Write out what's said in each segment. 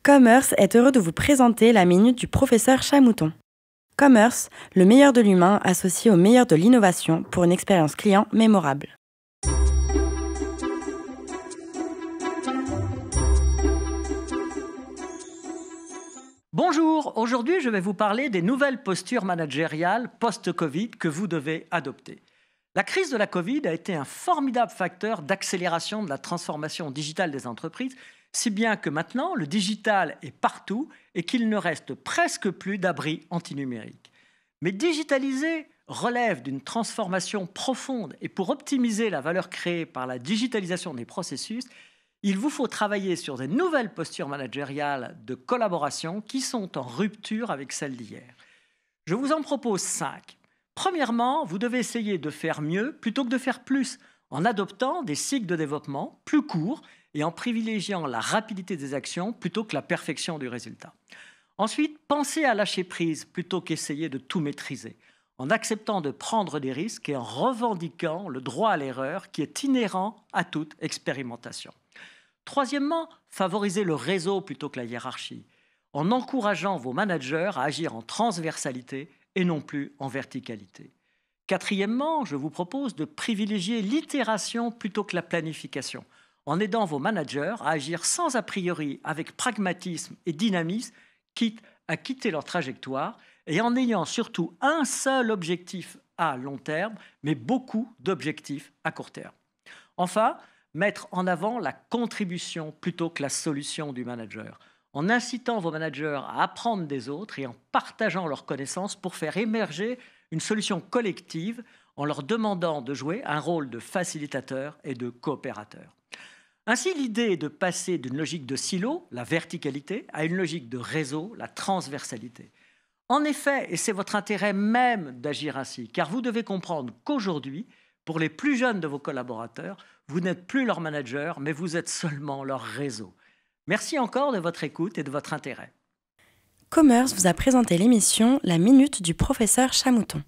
Commerce est heureux de vous présenter la minute du professeur Chamouton. Commerce, le meilleur de l'humain associé au meilleur de l'innovation pour une expérience client mémorable. Bonjour, aujourd'hui je vais vous parler des nouvelles postures managériales post-Covid que vous devez adopter. La crise de la Covid a été un formidable facteur d'accélération de la transformation digitale des entreprises, si bien que maintenant le digital est partout et qu'il ne reste presque plus d'abri antinumérique. Mais digitaliser relève d'une transformation profonde et pour optimiser la valeur créée par la digitalisation des processus, il vous faut travailler sur des nouvelles postures managériales de collaboration qui sont en rupture avec celles d'hier. Je vous en propose 5. Premièrement, vous devez essayer de faire mieux plutôt que de faire plus, en adoptant des cycles de développement plus courts et en privilégiant la rapidité des actions plutôt que la perfection du résultat. Ensuite, pensez à lâcher prise plutôt qu'essayer de tout maîtriser, en acceptant de prendre des risques et en revendiquant le droit à l'erreur qui est inhérent à toute expérimentation. Troisièmement, favorisez le réseau plutôt que la hiérarchie, en encourageant vos managers à agir en transversalité et non plus en verticalité. Quatrièmement, je vous propose de privilégier l'itération plutôt que la planification, en aidant vos managers à agir sans a priori, avec pragmatisme et dynamisme, quitte à quitter leur trajectoire, et en ayant surtout un seul objectif à long terme, mais beaucoup d'objectifs à court terme. Enfin, mettre en avant la contribution plutôt que la solution du manager, en incitant vos managers à apprendre des autres et en partageant leurs connaissances pour faire émerger une solution collective en leur demandant de jouer un rôle de facilitateur et de coopérateur. Ainsi, l'idée est de passer d'une logique de silo, la verticalité, à une logique de réseau, la transversalité. En effet, et c'est votre intérêt même d'agir ainsi, car vous devez comprendre qu'aujourd'hui, pour les plus jeunes de vos collaborateurs, vous n'êtes plus leur manager, mais vous êtes seulement leur réseau. Merci encore de votre écoute et de votre intérêt. Commerce vous a présenté l'émission La minute du professeur Chamouton.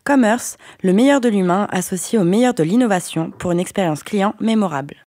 Commerce, le meilleur de l'humain associé au meilleur de l'innovation pour une expérience client mémorable.